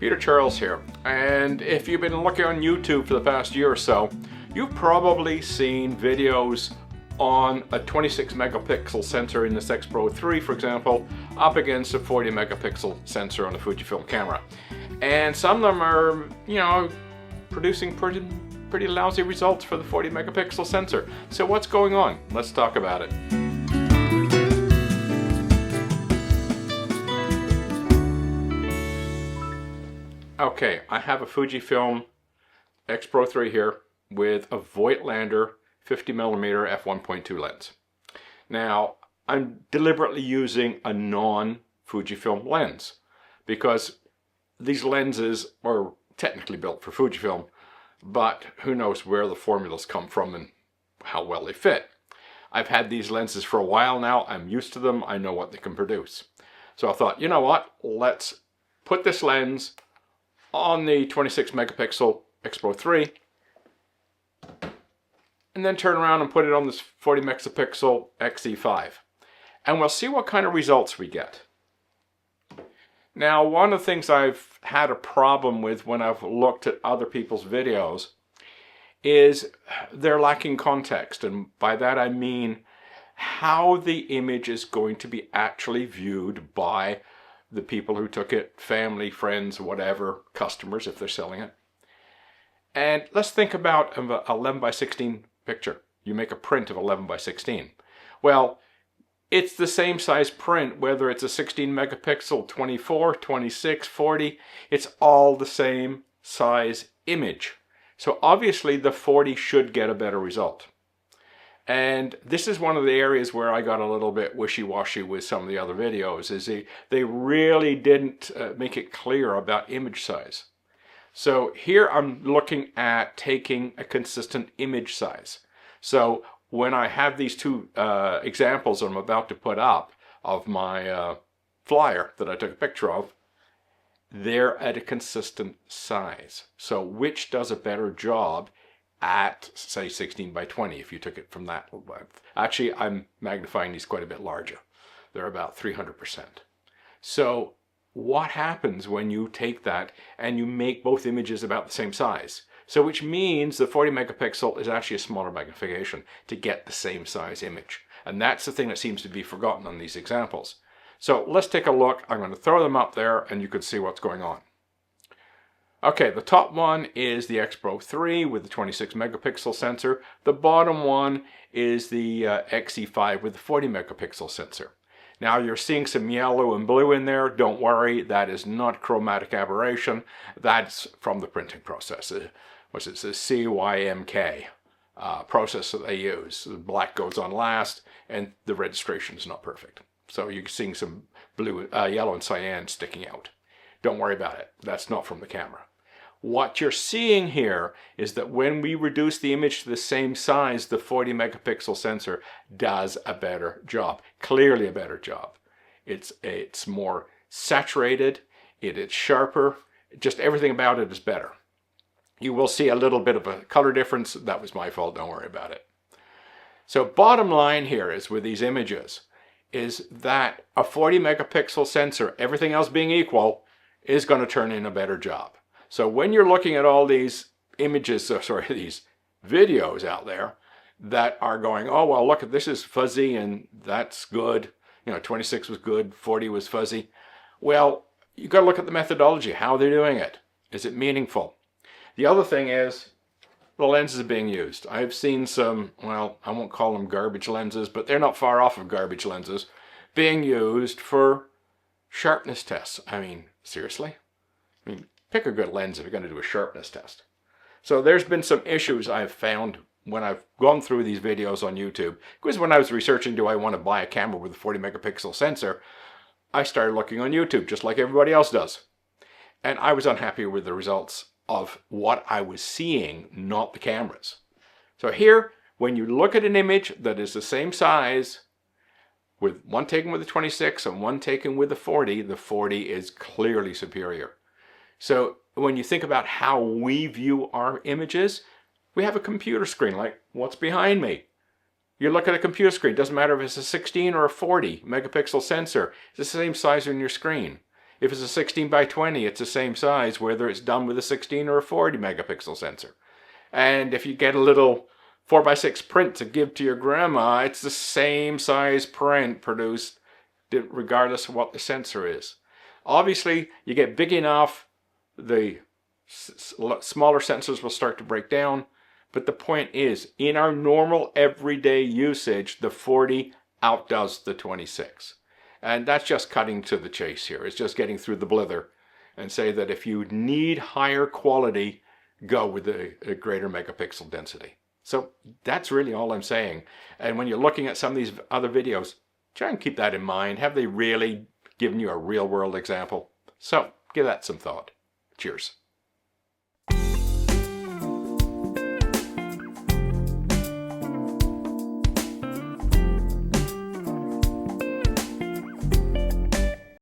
Peter Charles here, and if you've been looking on YouTube for the past year or so, you've probably seen videos on a 26 megapixel sensor in this X Pro 3, for example, up against a 40 megapixel sensor on the Fujifilm camera. And some of them are, producing pretty lousy results for the 40 megapixel sensor. So what's going on? Let's talk about it. Okay, I have a Fujifilm X Pro 3 here with a Voigtlander 50mm f1.2 lens. Now, I'm deliberately using a non-Fujifilm lens because these lenses are technically built for Fujifilm, but who knows where the formulas come from and how well they fit. I've had these lenses for a while now. I'm used to them. I know what they can produce. So I thought, you know what? Let's put this lens on the 26 megapixel X Pro 3 and then turn around and put it on this 40 megapixel XE5, and we'll see what kind of results we get. Now, one of the things I've had a problem with when I've looked at other people's videos is they're lacking context, and by that I mean how the image is going to be actually viewed by the people who took it, family, friends, whatever, customers if they're selling it. And let's think about an 11 by 16 picture. You make a print of 11 by 16. Well, it's the same size print whether it's a 16 megapixel, 24, 26, 40. It's all the same size image. So obviously the 40 should get a better result. And this is one of the areas where I got a little bit wishy-washy with some of the other videos, is they really didn't make it clear about image size. So here I'm looking at taking a consistent image size. So when I have these two examples I'm about to put up of my flyer that I took a picture of, they're at a consistent size. So which does a better job at, say, 16 by 20 if you took it from that length. Actually, I'm magnifying these quite a bit larger. They're about 300%. So what happens when you take that and you make both images about the same size? So which means the 40 megapixel is actually a smaller magnification to get the same size image. And that's the thing that seems to be forgotten on these examples. So let's take a look. I'm going to throw them up there and you can see what's going on. Okay, the top one is the X Pro 3 with the 26 megapixel sensor. The bottom one is the XE5 with the 40 megapixel sensor. Now you're seeing some yellow and blue in there. Don't worry, that is not chromatic aberration. That's from the printing process. What's it? It's a CYMK process that they use. The black goes on last and the registration is not perfect. So you're seeing some blue, yellow and cyan sticking out. Don't worry about it. That's not from the camera. What you're seeing here is that when we reduce the image to the same size, the 40 megapixel sensor does a better job, clearly a better job. It's more saturated, it's sharper, just everything about it is better. You will see a little bit of a color difference. That was my fault, don't worry about it. So bottom line here is with these images is that a 40 megapixel sensor, everything else being equal, is going to turn in a better job. So when you're looking at all these images, these videos out there that are going, oh, well, look, this is fuzzy and that's good. 26 was good, 40 was fuzzy. Well, you got to look at the methodology, how they're doing it. Is it meaningful? The other thing is the lenses being used. I've seen some, well, I won't call them garbage lenses, but they're not far off of garbage lenses being used for sharpness tests. I mean, seriously? Pick a good lens if you're going to do a sharpness test. So there's been some issues I've found when I've gone through these videos on YouTube. Because when I was researching, do I want to buy a camera with a 40 megapixel sensor, I started looking on YouTube just like everybody else does. And I was unhappy with the results of what I was seeing, not the cameras. So here, when you look at an image that is the same size, with one taken with the 26 and one taken with the 40 is clearly superior. So when you think about how we view our images, we have a computer screen like what's behind me. You look at a computer screen, doesn't matter if it's a 16 or a 40 megapixel sensor, it's the same size on your screen. If it's a 16 by 20, it's the same size, whether it's done with a 16 or a 40 megapixel sensor. And if you get a little 4x6 print to give to your grandma, it's the same size print produced regardless of what the sensor is. Obviously, you get big enough, the smaller sensors will start to break down. But the point is, in our normal everyday usage, the 40 outdoes the 26. And that's just cutting to the chase here. It's just getting through the blither and say that if you need higher quality, go with a greater megapixel density. So that's really all I'm saying. And when you're looking at some of these other videos, try and keep that in mind. Have they really given you a real world example? So give that some thought. Cheers.